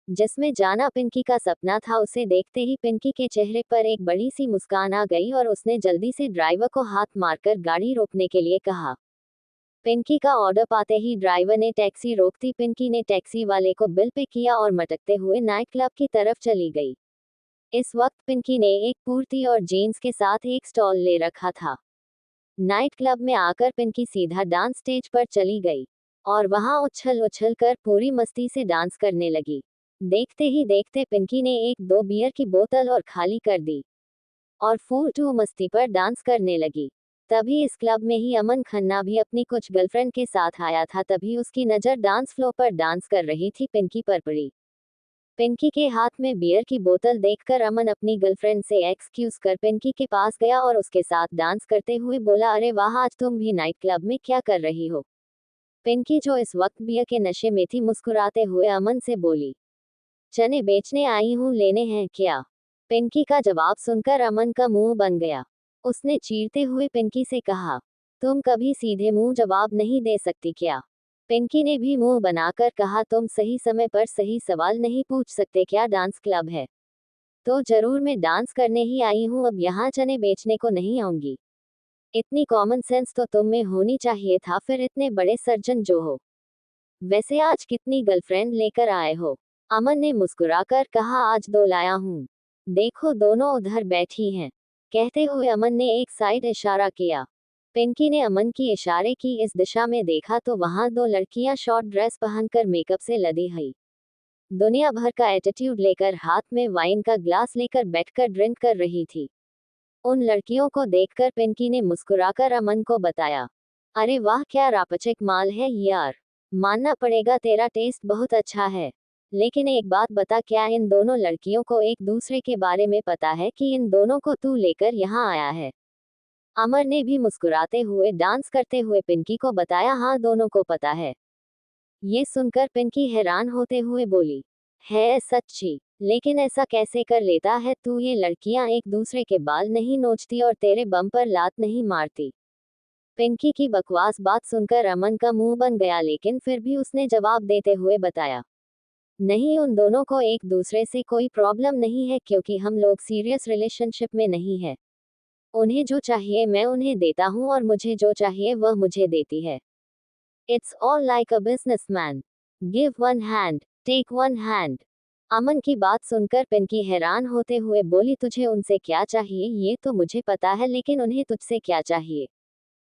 जिसमें जाना पिंकी का सपना था। उसे देखते ही पिंकी के चेहरे पर एक बड़ी सी मुस्कान आ गई और उसने जल्दी से ड्राइवर को हाथ मारकर गाड़ी रोकने के लिए कहा। पिंकी का ऑर्डर पाते ही ड्राइवर ने टैक्सी रोकती। पिंकी ने टैक्सी वाले को बिल पे किया और मटकते हुए नाइट क्लब की तरफ चली गई। इस वक्त पिंकी ने एक कुर्ती और जीन्स के साथ एक स्टॉल ले रखा था। नाइट क्लब में आकर पिंकी सीधा डांस स्टेज पर चली गई और वहां उछल उछल कर पूरी मस्ती से डांस करने लगी। देखते ही देखते पिंकी ने 1-2 बियर की बोतल और खाली कर दी और फुल टू मस्ती पर डांस करने लगी। तभी इस क्लब में ही अमन खन्ना भी अपनी कुछ गर्लफ्रेंड के साथ आया था। तभी उसकी नज़र डांस फ्लोर पर डांस कर रही थी पिंकी पर पड़ी। पिंकी के हाथ में बियर की बोतल देखकर अमन अपनी गर्लफ्रेंड से एक्सक्यूज कर पिंकी के पास गया और उसके साथ डांस करते हुए बोला, अरे वाह, आज तुम भी नाइट क्लब में क्या कर रही हो। पिंकी जो इस वक्त बियर के नशे में थी मुस्कुराते हुए अमन से बोली, चने बेचने आई हूँ, लेने हैं क्या। पिंकी का जवाब सुनकर अमन का मुंह बन गया। उसने चीरते हुए पिंकी से कहा, तुम कभी सीधे मुंह जवाब नहीं दे सकती क्या। पिंकी ने भी मुंह बनाकर कहा, तुम सही समय पर सही सवाल नहीं पूछ सकते क्या। डांस क्लब है तो जरूर मैं डांस करने ही आई हूँ, अब यहाँ चने बेचने को नहीं आऊंगी। इतनी कॉमन सेंस तो तुम में होनी चाहिए था, फिर इतने बड़े सर्जन जो हो। वैसे आज कितनी गर्लफ्रेंड लेकर आए हो। अमन ने मुस्कुराकर कहा, आज 2 लाया हूँ, देखो दोनों उधर बैठी हैं। कहते हुए अमन ने एक साइड इशारा किया। पिंकी ने अमन की इशारे की इस दिशा में देखा तो वहां 2 लड़कियां शॉर्ट ड्रेस पहनकर मेकअप से लदी हुई, दुनिया भर का एटीट्यूड लेकर हाथ में वाइन का ग्लास लेकर बैठकर ड्रिंक कर रही थी। उन लड़कियों को देखकर पिंकी ने मुस्कुराकर अमन को बताया, अरे वाह, क्या रापचिक माल है यार, मानना पड़ेगा तेरा टेस्ट बहुत अच्छा है। लेकिन एक बात बता, क्या इन दोनों लड़कियों को एक दूसरे के बारे में पता है कि इन दोनों को तू लेकर यहाँ आया है। अमर ने भी मुस्कुराते हुए डांस करते हुए पिंकी को बताया, हाँ दोनों को पता है। ये सुनकर पिंकी हैरान होते हुए बोली, है सच्ची, लेकिन ऐसा कैसे कर लेता है तू। ये लड़कियां एक दूसरे के बाल नहीं नोचती और तेरे बम पर लात नहीं मारती। पिंकी की बकवास बात सुनकर अमन का मुंह बन गया, लेकिन फिर भी उसने जवाब देते हुए बताया, नहीं, उन दोनों को एक दूसरे से कोई प्रॉब्लम नहीं है, क्योंकि हम लोग सीरियस रिलेशनशिप में नहीं है। उन्हें जो चाहिए मैं उन्हें देता हूँ और मुझे जो चाहिए वह मुझे देती है। It's all like a businessman, give one hand take one hand. Aman की बात सुनकर पिंकी हैरान होते हुए बोली, तुझे उनसे क्या चाहिए ये तो मुझे पता है, लेकिन उन्हें तुझसे क्या चाहिए।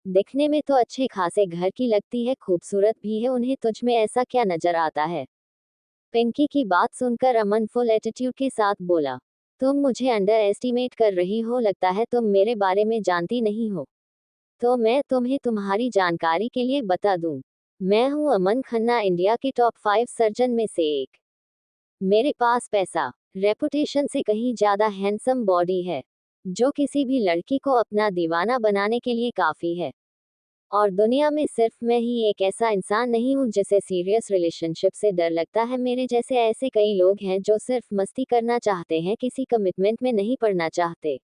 दिखने में तो अच्छे खासे घर की लगती है, खूबसूरत भी है, उन्हें तुझ में ऐसा क्या नजर आता है। पिंकी की बात सुनकर अमन फुल एटीट्यूड के साथ बोला, तुम मुझे अंडर एस्टिमेट कर रही हो, लगता है तुम मेरे बारे में जानती नहीं हो। तो मैं तुम्हें तुम्हारी जानकारी के लिए बता दूं, मैं हूं अमन खन्ना, इंडिया के टॉप 5 सर्जन में से एक। मेरे पास पैसा, रेपुटेशन से कहीं ज्यादा हैंडसम बॉडी है, जो किसी भी लड़की को अपना दीवाना बनाने के लिए काफी है। और दुनिया में सिर्फ मैं ही एक ऐसा इंसान नहीं हूँ जिसे सीरियस रिलेशनशिप से डर लगता है। मेरे जैसे ऐसे कई लोग हैं जो सिर्फ मस्ती करना चाहते हैं, किसी कमिटमेंट में नहीं पड़ना चाहते,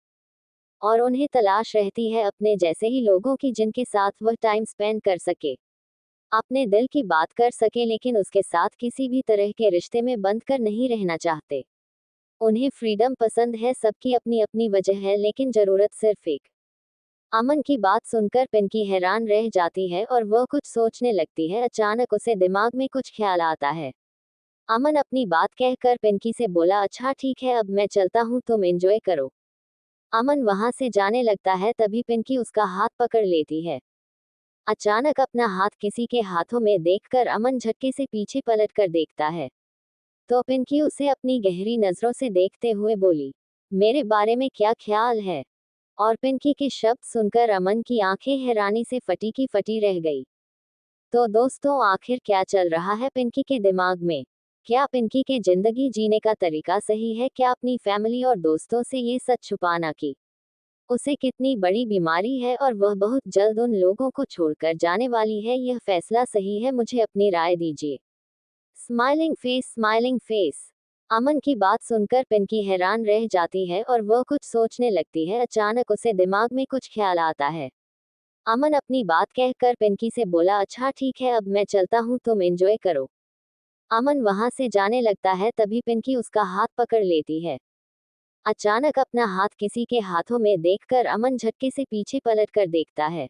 और उन्हें तलाश रहती है अपने जैसे ही लोगों की जिनके साथ वह टाइम स्पेंड कर सके। अपने दिल की बात कर सके लेकिन उसके साथ किसी भी तरह के रिश्ते में बंध कर नहीं रहना चाहते। उन्हें फ्रीडम पसंद है, सबकी अपनी अपनी वजह है, लेकिन जरूरत सिर्फ एक। अमन की बात सुनकर पिंकी हैरान रह जाती है और वह कुछ सोचने लगती है। अचानक उसे दिमाग में कुछ ख्याल आता है। अमन अपनी बात कहकर पिंकी से बोला, अच्छा ठीक है, अब मैं चलता हूँ, तुम एंजॉय करो। अमन वहां से जाने लगता है, तभी पिंकी उसका हाथ पकड़ लेती है। अचानक अपना हाथ किसी के हाथों में देखकर अमन झटके से पीछे पलट कर देखता है, तो पिंकी उसे अपनी गहरी नजरों से देखते हुए बोली, मेरे बारे में क्या ख्याल है? और पिंकी के शब्द सुनकर अमन की आंखें हैरानी से फटी की फटी रह गई। तो दोस्तों, आखिर क्या चल रहा है पिंकी के दिमाग में? क्या पिंकी के जिंदगी जीने का तरीका सही है? क्या अपनी फैमिली और दोस्तों से ये सच छुपाना कि उसे कितनी बड़ी बीमारी है और वह बहुत जल्द उन लोगों को छोड़कर जाने वाली है, यह फैसला सही है? मुझे अपनी राय दीजिए। Smiling face, smiling face. Aman की बात सुनकर पिंकी हैरान रह जाती है और वह कुछ सोचने लगती है। अचानक उसे दिमाग में कुछ ख्याल आता है। अमन अपनी बात कहकर पिंकी से बोला, अच्छा ठीक है, अब मैं चलता हूँ, तुम एंजॉय करो। अमन वहां से जाने लगता है, तभी पिंकी उसका हाथ पकड़ लेती है। अचानक अपना हाथ किसी के हाथों में देखकर अमन झटके से पीछे पलट कर देखता है,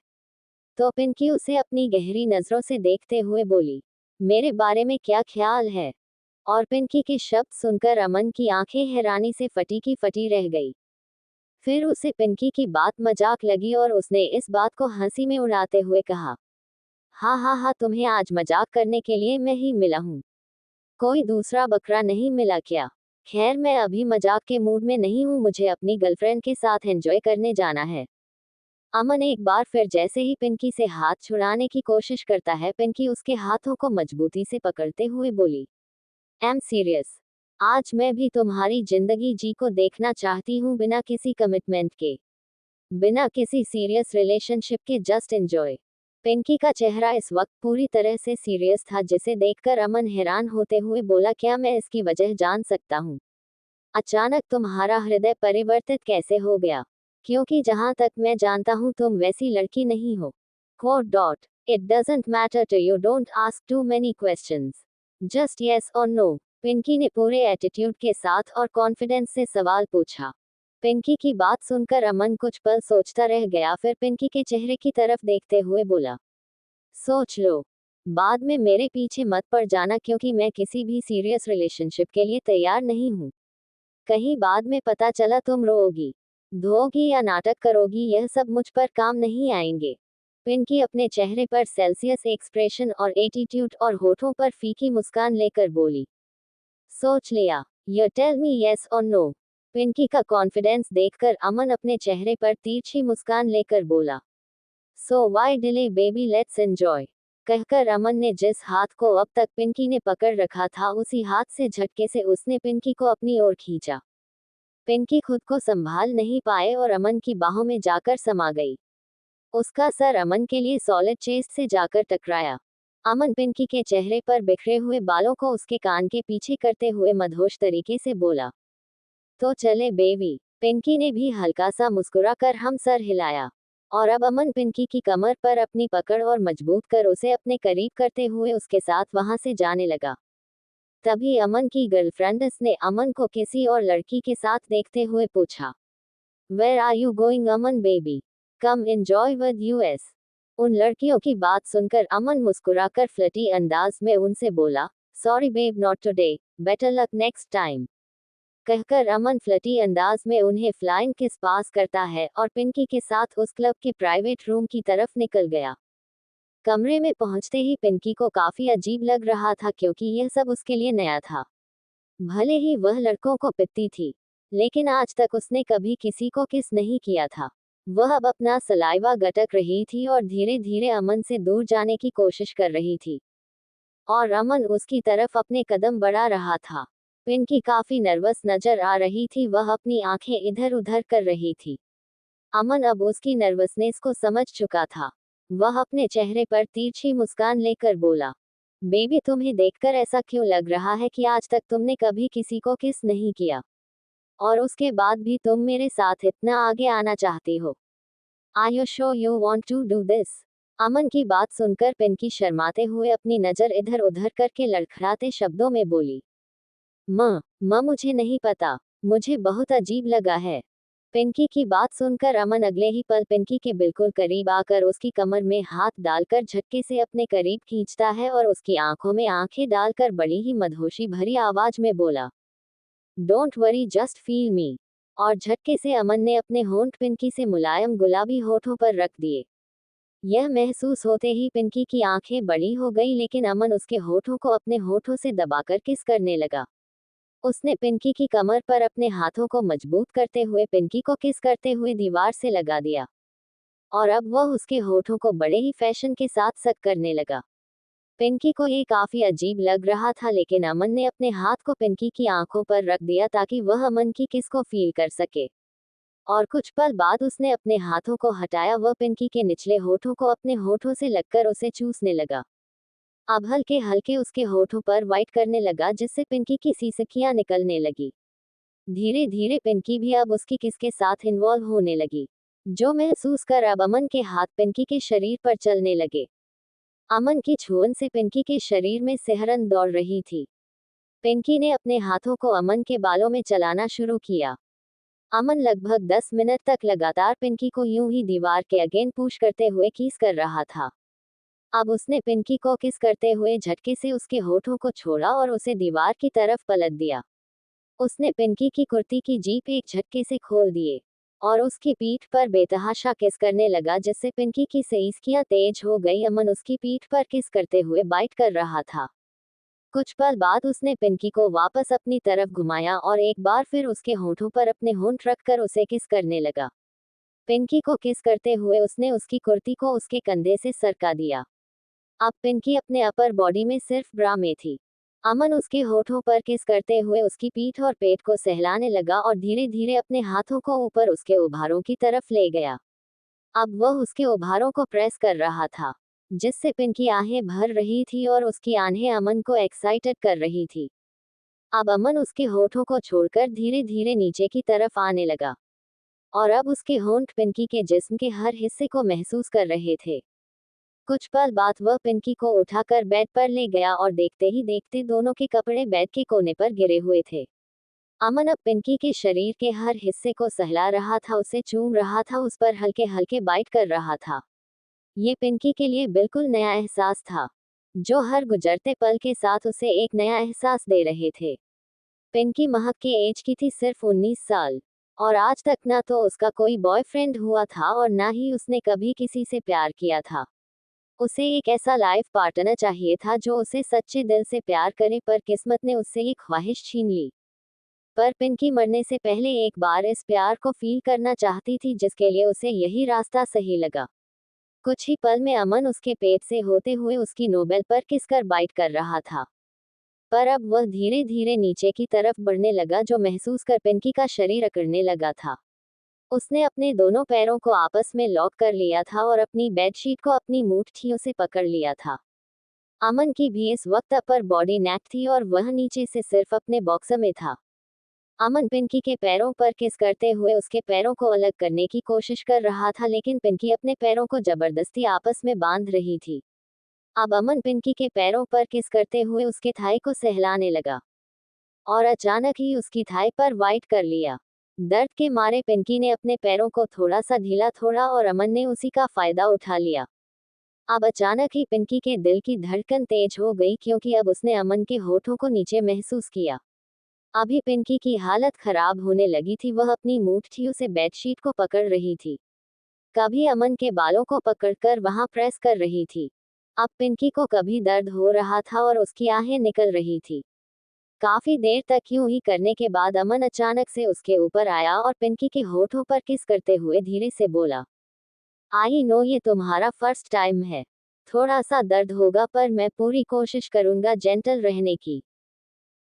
तो पिंकी उसे अपनी गहरी नजरों से देखते हुए बोली, मेरे बारे में क्या ख्याल है? और पिंकी के शब्द सुनकर अमन की आंखें हैरानी से फटी की फटी रह गई। फिर उसे पिंकी की बात मजाक लगी और उसने इस बात को हंसी में उड़ाते हुए कहा, हाँ हाँ हाँ, तुम्हें आज मजाक करने के लिए मैं ही मिला हूँ, कोई दूसरा बकरा नहीं मिला क्या? खैर, मैं अभी मजाक के मूड में नहीं हूँ, मुझे अपनी गर्लफ्रेंड के साथ एंजॉय करने जाना है। अमन एक बार फिर जैसे ही पिंकी से हाथ छुड़ाने की कोशिश करता है, पिंकी उसके हाथों को मजबूती से पकड़ते हुए बोली, एम सीरियस। आज मैं भी तुम्हारी जिंदगी जी को देखना चाहती हूँ, बिना किसी कमिटमेंट के, बिना किसी सीरियस रिलेशनशिप के, जस्ट एंजॉय। पिंकी का चेहरा इस वक्त पूरी तरह से सीरियस था, जिसे देखकर अमन हैरान होते हुए बोला, क्या मैं इसकी वजह जान सकता हूँ? अचानक तुम्हारा हृदय परिवर्तित कैसे हो गया? क्योंकि जहां तक मैं जानता हूं, तुम वैसी लड़की नहीं हो। Quote dot. It doesn't matter to you, don't ask too many questions. Just yes or no. Pinky ने पूरे एटीट्यूड के साथ और कॉन्फिडेंस से सवाल पूछा। पिंकी की बात सुनकर अमन कुछ पल सोचता रह गया, फिर पिंकी के चेहरे की तरफ देखते हुए बोला, सोच लो, बाद में मेरे पीछे मत पड़ जाना, क्योंकि मैं किसी भी सीरियस रिलेशनशिप के लिए तैयार नहीं हूँ। कहीं बाद में पता चला तुम रोओगी, धोओगी या नाटक करोगी, यह सब मुझ पर काम नहीं आएंगे। पिंकी अपने चेहरे पर सेल्सियस एक्सप्रेशन और एटीट्यूड और होठों पर फीकी मुस्कान लेकर बोली, सोच लिया? यू टेल मी यस और नो। पिंकी का कॉन्फिडेंस देखकर अमन अपने चेहरे पर तिरछी मुस्कान लेकर बोला, so why delay baby, let's enjoy. कहकर अमन ने जिस हाथ को अब तक पिंकी ने पकड़ रखा था, उसी हाथ से झटके से उसने पिंकी को अपनी ओर खींचा। पिंकी खुद को संभाल नहीं पाए और अमन की बाहों में जाकर समा गई। उसका सर अमन के लिए सॉलिड चेस्ट से जाकर टकराया। अमन पिंकी के चेहरे पर बिखरे हुए बालों को उसके कान के पीछे करते हुए मदहोश तरीके से बोला, तो चले बेबी। पिंकी ने भी हल्का सा मुस्कुराकर हम सर हिलाया, और अब अमन पिंकी की कमर पर अपनी पकड़ और मजबूत कर उसे अपने करीब करते हुए उसके साथ वहां से जाने लगा। तभी अमन की गर्लफ्रेंड्स ने अमन को किसी और लड़की के साथ देखते हुए पूछा, where are you going Aman baby, come enjoy with us. उन लड़कियों की बात सुनकर अमन मुस्कुराकर फ्लर्टी अंदाज में उनसे बोला, sorry babe, not today, better luck next time. कहकर अमन फ्लर्टी अंदाज में उन्हें फ्लाइंग किस पास करता है और पिंकी के साथ उस क्लब के प्राइवेट रूम की तरफ निकल गया। कमरे में पहुंचते ही पिंकी को काफी अजीब लग रहा था, क्योंकि यह सब उसके लिए नया था। भले ही वह लड़कों को पिटती थी, लेकिन आज तक उसने कभी किसी को किस नहीं किया था। वह अब अपना सलाइवा गटक रही थी और धीरे धीरे अमन से दूर जाने की कोशिश कर रही थी, और अमन उसकी तरफ अपने कदम बढ़ा रहा था। पिंकी काफी नर्वस नजर आ रही थी, वह अपनी आंखें इधर उधर कर रही थी। अमन अब उसकी नर्वसनेस को समझ चुका था। वह अपने चेहरे पर तिरछी मुस्कान लेकर बोला, बेबी, तुम्हें देखकर ऐसा क्यों लग रहा है कि आज तक तुमने कभी किसी को किस नहीं किया, और उसके बाद भी तुम मेरे साथ इतना आगे आना चाहती हो? Are you sure you want to do this? Aman की बात सुनकर पिंकी शर्माते हुए अपनी नजर इधर उधर करके लड़खड़ाते शब्दों में बोली, माँ मुझे नहीं पता, मुझे बहुत अजीब लगा है। पिंकी की बात सुनकर अमन अगले ही पल पिंकी के बिल्कुल करीब आकर उसकी कमर में हाथ डालकर झटके से अपने करीब खींचता है और उसकी आंखों में आंखें डालकर बड़ी ही मदहोशी भरी आवाज में बोला, don't worry just feel me. और झटके से अमन ने अपने होंठ पिंकी से मुलायम गुलाबी होठों पर रख दिए। यह महसूस होते ही पिंकी की आंखें बड़ी हो गई, लेकिन अमन उसके होठों को अपने होठों से दबाकर किस करने लगा। उसने पिंकी की कमर पर अपने हाथों को मजबूत करते हुए पिंकी को किस करते हुए दीवार से लगा दिया और अब वह उसके होठों को बड़े ही फैशन के साथ सक करने लगा। पिंकी को ये काफी अजीब लग रहा था, लेकिन अमन ने अपने हाथ को पिंकी की आंखों पर रख दिया ताकि वह अमन की किस को फील कर सके। और कुछ पल बाद उसने अपने हाथों को हटाया, वह पिंकी के निचले होठों को अपने होठों से लगकर उसे चूसने लगा। अब हल्के हल्के उसके होठों पर वाइट करने लगा, जिससे पिंकी की सिसकियां निकलने लगी। धीरे धीरे पिंकी भी अब उसकी किस के साथ इन्वॉल्व होने लगी, जो महसूस कर अब अमन के हाथ पिंकी के शरीर पर चलने लगे। अमन की छुअन से पिंकी के शरीर में सिहरन दौड़ रही थी। पिंकी ने अपने हाथों को अमन के बालों में चलाना शुरू किया। अमन लगभग 10 मिनट तक लगातार पिंकी को यूं ही दीवार के अगेन पुश करते हुए किस कर रहा था। अब उसने पिंकी को किस करते हुए झटके से उसके होठों को छोड़ा और उसे दीवार की तरफ पलट दिया। उसने पिंकी की कुर्ती की जीप एक झटके से खोल दिए और उसकी पीठ पर बेतहाशा किस करने लगा, जिससे पिंकी की सिसकियां तेज हो गई। अमन उसकी पीठ पर किस करते हुए बाइट कर रहा था। कुछ पल बाद उसने पिंकी को वापस अपनी तरफ घुमाया और एक बार फिर उसके होठों पर अपने होंठ रखकर उसे किस करने लगा। पिंकी को किस करते हुए उसने उसकी कुर्ती को उसके कंधे से सरका दिया। अब पिंकी अपने अपर बॉडी में सिर्फ ब्रा में थी। अमन उसके होठों पर किस करते हुए उसकी पीठ और पेट को सहलाने लगा और धीरे धीरे अपने हाथों को ऊपर उसके उभारों की तरफ ले गया। अब वह उसके उभारों को प्रेस कर रहा था, जिससे पिंकी आहें भर रही थी और उसकी आंखें अमन को एक्साइटेड कर रही थी। अब अमन उसके होठों को छोड़कर धीरे धीरे नीचे की तरफ आने लगा और अब उसके होंठ पिंकी के जिस्म के हर हिस्से को महसूस कर रहे थे। कुछ पल बाद वह पिंकी को उठाकर बेड पर ले गया और देखते ही देखते दोनों के कपड़े बेड के कोने पर गिरे हुए थे। अमन अब पिंकी के शरीर के हर हिस्से को सहला रहा था, उसे चूम रहा था, उस पर हल्के हल्के बाइट कर रहा था। ये पिंकी के लिए बिल्कुल नया एहसास था, जो हर गुजरते पल के साथ उसे एक नया एहसास दे रहे थे। पिंकी महक के एज की थी, सिर्फ 19 साल, और आज तक ना तो उसका कोई बॉयफ्रेंड हुआ था और ना ही उसने कभी किसी से प्यार किया था। उसे एक ऐसा लाइफ पार्टनर चाहिए था जो उसे सच्चे दिल से प्यार करे, पर किस्मत ने उससे ये ख्वाहिश छीन ली। पर पिंकी मरने से पहले एक बार इस प्यार को फील करना चाहती थी, जिसके लिए उसे यही रास्ता सही लगा। कुछ ही पल में अमन उसके पेट से होते हुए उसकी नोबेल पर किसकर बाइट कर रहा था। पर अब वह धीरे धीरे नीचे की तरफ बढ़ने लगा, जो महसूस कर पिंकी का शरीर अकड़ने लगा था। उसने अपने दोनों पैरों को आपस में लॉक कर लिया था और अपनी बेडशीट को अपनी मुट्ठियों से पकड़ लिया था। अमन की भी इस वक्त अपर बॉडी नेक थी और वह नीचे से सिर्फ अपने बॉक्सर में था। अमन पिंकी के पैरों पर किस करते हुए उसके पैरों को अलग करने की कोशिश कर रहा था, लेकिन पिंकी अपने पैरों को जबरदस्ती आपस में बांध रही थी। अब अमन पिंकी के पैरों पर किस करते हुए उसके थाई को सहलाने लगा और अचानक ही उसकी थाई पर वाइट कर लिया। दर्द के मारे पिंकी ने अपने पैरों को थोड़ा सा ढीला छोड़ा और अमन ने उसी का फायदा उठा लिया। अब अचानक ही पिंकी के दिल की धड़कन तेज हो गई, क्योंकि अब उसने अमन के होठों को नीचे महसूस किया। अभी पिंकी की हालत खराब होने लगी थी, वह अपनी मुट्ठियों से बेडशीट को पकड़ रही थी, कभी अमन के बालों को पकड़कर वहां प्रेस कर रही थी। अब पिंकी को कभी दर्द हो रहा था और उसकी आहें निकल रही थी। काफी देर तक यूं ही करने के बाद अमन अचानक से उसके ऊपर आया और पिंकी के होठों पर किस करते हुए धीरे से बोला, आई नो ये तुम्हारा फर्स्ट टाइम है, थोड़ा सा दर्द होगा, पर मैं पूरी कोशिश करूंगा जेंटल रहने की।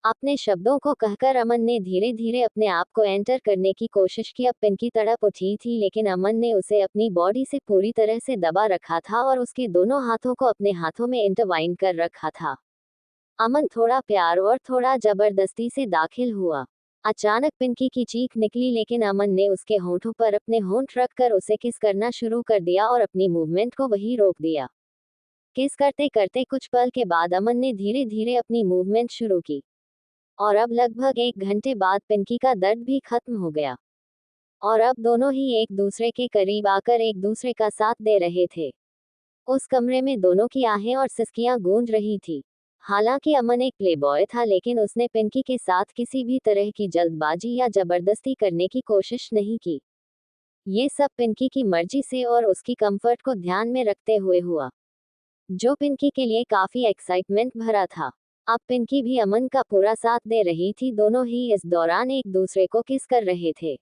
अपने शब्दों को कहकर अमन ने धीरे धीरे अपने आप को एंटर करने की कोशिश की। अब पिंकी तड़प उठी थी, लेकिन अमन ने उसे अपनी बॉडी से पूरी तरह से दबा रखा था और उसके दोनों हाथों को अपने हाथों में इंटरवाइन कर रखा था। अमन थोड़ा प्यार और थोड़ा जबरदस्ती से दाखिल हुआ। अचानक पिंकी की चीख निकली, लेकिन अमन ने उसके होंठों पर अपने होंठ रखकर उसे किस करना शुरू कर दिया और अपनी मूवमेंट को वहीं रोक दिया। किस करते करते कुछ पल के बाद अमन ने धीरे धीरे अपनी मूवमेंट शुरू की, और अब लगभग 1 घंटे बाद पिंकी का दर्द भी खत्म हो गया, और अब दोनों ही एक दूसरे के करीब आकर एक दूसरे का साथ दे रहे थे। उस कमरे में दोनों की आहें और सिसकियां गूंज रही थी। हालांकि अमन एक प्लेबॉय था, लेकिन उसने पिंकी के साथ किसी भी तरह की जल्दबाजी या जबरदस्ती करने की कोशिश नहीं की। ये सब पिंकी की मर्जी से और उसकी कंफर्ट को ध्यान में रखते हुए हुआ, जो पिंकी के लिए काफी एक्साइटमेंट भरा था। अब पिंकी भी अमन का पूरा साथ दे रही थी। दोनों ही इस दौरान एक दूसरे को किस कर रहे थे।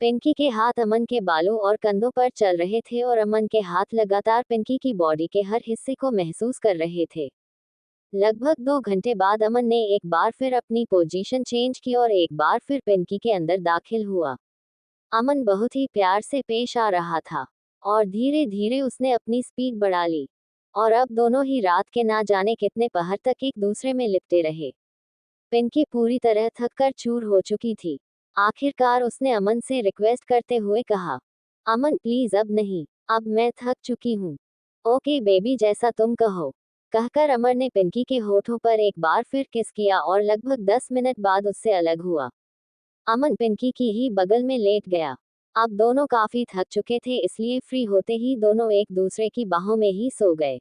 पिंकी के हाथ अमन के बालों और कंधों पर चल रहे थे और अमन के हाथ लगातार पिंकी की बॉडी के हर हिस्से को महसूस कर रहे थे। लगभग 2 घंटे बाद अमन ने एक बार फिर अपनी पोजीशन चेंज की और एक बार फिर पिंकी के अंदर दाखिल हुआ। अमन बहुत ही प्यार से पेश आ रहा था, और धीरे धीरे उसने अपनी स्पीड बढ़ा ली, और अब दोनों ही रात के ना जाने कितने पहर तक एक दूसरे में लिपटे रहे। पिंकी पूरी तरह थक कर चूर हो चुकी थी। आखिरकार उसने अमन से रिक्वेस्ट करते हुए कहा, अमन प्लीज अब नहीं, अब मैं थक चुकी हूँ। ओके बेबी, जैसा तुम कहो, कहकर अमर ने पिंकी के होठों पर एक बार फिर किस किया और लगभग 10 मिनट बाद उससे अलग हुआ। अमन पिंकी की ही बगल में लेट गया। अब दोनों काफी थक चुके थे, इसलिए फ्री होते ही दोनों एक दूसरे की बाहों में ही सो गए।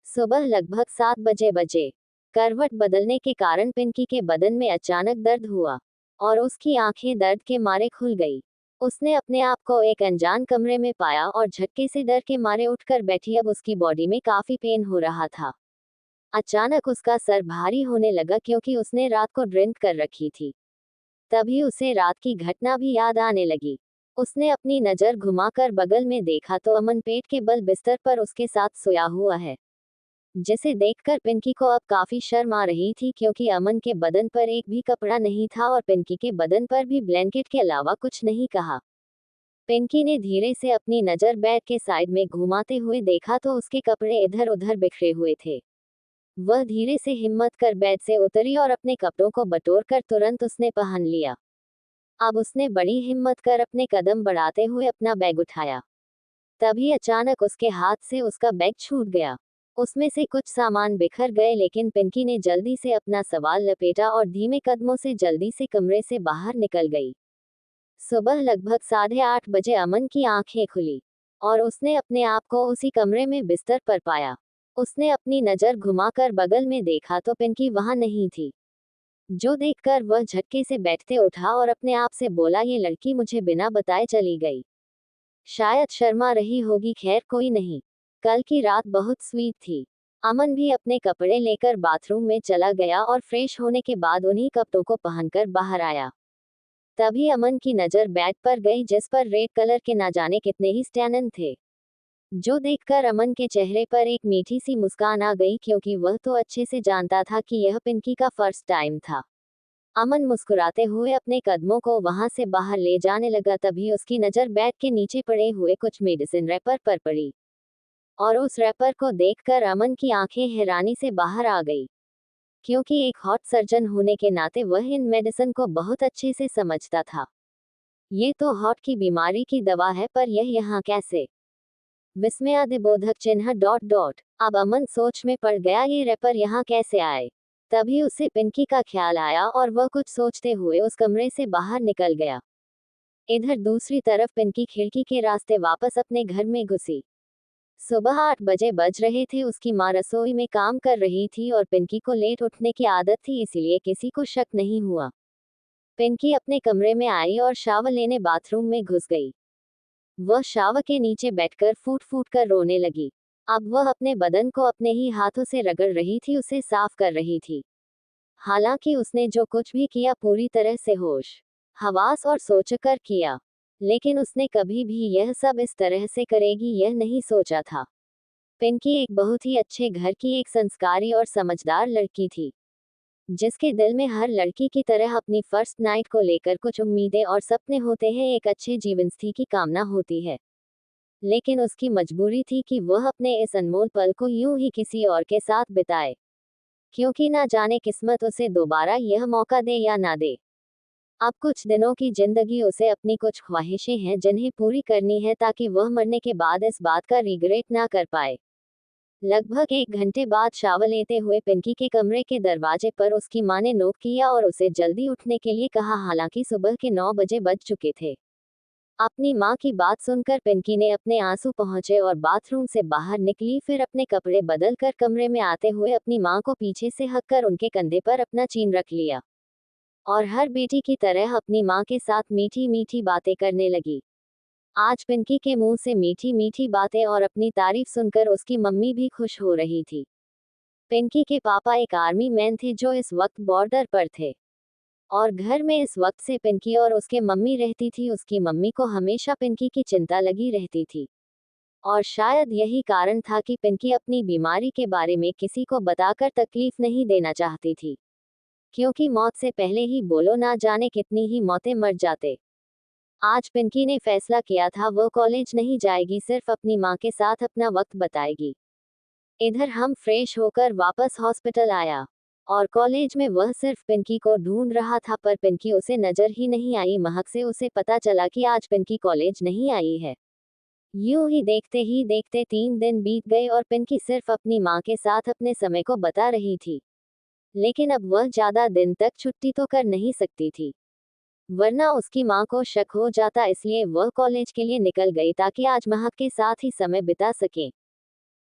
सुबह लगभग 7 बजे करवट बदलने के कारण पिंकी के बदन में अचानक दर्द हुआ, और उसकी आंखें दर्द के मारे खुल गई। उसने अपने आप को एक अनजान कमरे में पाया और झटके से डर के मारे उठकर बैठी। अब उसकी बॉडी में काफी पेन हो रहा था। अचानक उसका सर भारी होने लगा, क्योंकि उसने रात को ड्रिंक कर रखी थी। तभी उसे रात की घटना भी याद आने लगी। उसने अपनी नजर घुमाकर बगल में देखा तो अमन पेट के बल बिस्तर पर उसके साथ सोया हुआ है, जिसे देखकर पिंकी को अब काफी शर्म आ रही थी, क्योंकि अमन के बदन पर एक भी कपड़ा नहीं था और पिंकी के बदन पर भी ब्लैंकेट के अलावा कुछ नहीं कहा। पिंकी ने धीरे से अपनी नजर बेड के साइड में घुमाते हुए देखा तो उसके कपड़े इधर उधर बिखरे हुए थे। वह धीरे से हिम्मत कर बेड से उतरी और अपने कपड़ों को बटोरकर तुरंत उसने पहन लिया। अब उसने बड़ी हिम्मत कर अपने कदम बढ़ाते हुए अपना बैग उठाया। तभी अचानक उसके हाथ से उसका बैग छूट गया। उसमें से कुछ सामान बिखर गए, लेकिन पिंकी ने जल्दी से अपना सवाल लपेटा और धीमे कदमों से जल्दी से कमरे से बाहर निकल गई। सुबह लगभग 8:30 बजे अमन की आंखें खुली, और उसने अपने आप को उसी कमरे में बिस्तर पर पाया। उसने अपनी नजर घुमाकर बगल में देखा तो पिंकी वहां नहीं थी, जो देखकर वह झटके से बैठते उठा और अपने आप से बोला, ये लड़की मुझे बिना बताए चली गई। शायद शर्मा रही होगी, खैर कोई नहीं। कल की रात बहुत स्वीट थी। अमन भी अपने कपड़े लेकर बाथरूम में चला गया और फ्रेश होने के बाद उन्हीं कपड़ों को पहनकर बाहर आया। तभी अमन की नजर बैग पर गई, जिस पर रेड कलर के ना जाने कितने ही स्टैनन थे, जो देखकर अमन के चेहरे पर एक मीठी सी मुस्कान आ गई, क्योंकि वह तो अच्छे से जानता था कि यह पिंकी का फर्स्ट टाइम था। अमन मुस्कुराते हुए अपने कदमों को वहां से बाहर ले जाने लगा। तभी उसकी नजर बैग के नीचे पड़े हुए कुछ मेडिसिन रैपर पर पड़ी, और उस रैपर को देखकर अमन की आंखें हैरानी से बाहर आ गई, क्योंकि एक हॉट सर्जन होने के नाते वह इन मेडिसिन को बहुत अच्छे से समझता था। ये तो हॉट की बीमारी की दवा है, पर यह यहाँ कैसे? विस्मयादिबोधक चिन्ह डॉट डॉट। अब अमन सोच में पड़ गया, ये रैपर यहाँ कैसे आए? तभी उसे पिंकी का ख्याल आया और वह कुछ सोचते हुए उस कमरे से बाहर निकल गया। इधर दूसरी तरफ पिंकी खिड़की के रास्ते वापस अपने घर में घुसी। सुबह 8 बजे बज रहे थे। उसकी माँ रसोई में काम कर रही थी और पिंकी को लेट उठने की आदत थी, इसीलिए किसी को शक नहीं हुआ। पिंकी अपने कमरे में आई और शावर लेने बाथरूम में घुस गई। वह शावर के नीचे बैठकर फूट फूट कर रोने लगी। अब वह अपने बदन को अपने ही हाथों से रगड़ रही थी, उसे साफ कर रही थी। हालांकि उसने जो कुछ भी किया पूरी तरह से होश हवास और सोचकर किया, लेकिन उसने कभी भी यह सब इस तरह से करेगी यह नहीं सोचा था। पिंकी एक बहुत ही अच्छे घर की एक संस्कारी और समझदार लड़की थी, जिसके दिल में हर लड़की की तरह अपनी फर्स्ट नाइट को लेकर कुछ उम्मीदें और सपने होते हैं, एक अच्छे जीवनसाथी की कामना होती है। लेकिन उसकी मजबूरी थी कि वह अपने इस अनमोल पल को यूं ही किसी और के साथ बिताए, क्योंकि ना जाने किस्मत उसे दोबारा यह मौका दे या ना दे। अब कुछ दिनों की जिंदगी उसे अपनी कुछ ख्वाहिशें हैं जिन्हें पूरी करनी है ताकि वह मरने के बाद इस बात का रिग्रेट ना कर पाए। लगभग 1 घंटे बाद शावर लेते हुए पिंकी के कमरे के दरवाजे पर उसकी मां ने नॉक किया और उसे जल्दी उठने के लिए कहा, हालांकि सुबह के 9 बजे बज चुके थे। अपनी मां की बात सुनकर पिंकी ने अपने आंसू पहुंचे और बाथरूम से बाहर निकली, फिर अपने कपड़े बदल कर कमरे में आते हुए अपनी मां को पीछे से हक कर उनके कंधे पर अपना चीन रख लिया और हर बेटी की तरह अपनी मां के साथ मीठी मीठी बातें करने लगी। आज पिंकी के मुंह से मीठी मीठी बातें और अपनी तारीफ सुनकर उसकी मम्मी भी खुश हो रही थी। पिंकी के पापा एक आर्मी मैन थे जो इस वक्त बॉर्डर पर थे और घर में इस वक्त से पिंकी और उसके मम्मी रहती थी। उसकी मम्मी को हमेशा पिंकी की चिंता लगी रहती थी और शायद यही कारण था कि पिंकी अपनी बीमारी के बारे में किसी को बताकर तकलीफ नहीं देना चाहती थी, क्योंकि मौत से पहले ही बोलो ना जाने कितनी ही मौतें मर जाते। आज पिंकी ने फैसला किया था वो कॉलेज नहीं जाएगी, सिर्फ अपनी माँ के साथ अपना वक्त बताएगी। इधर हम फ्रेश होकर वापस हॉस्पिटल आया और कॉलेज में वह सिर्फ पिंकी को ढूंढ रहा था, पर पिंकी उसे नजर ही नहीं आई। महक से उसे पता चला कि आज पिंकी कॉलेज नहीं आई है। यूं ही देखते 3 दिन बीत गए और पिंकी सिर्फ अपनी माँ के साथ अपने समय को बता रही थी, लेकिन अब वह ज्यादा दिन तक छुट्टी तो कर नहीं सकती थी, वरना उसकी माँ को शक हो जाता। इसलिए वह कॉलेज के लिए निकल गई ताकि आज महक के साथ ही समय बिता सके।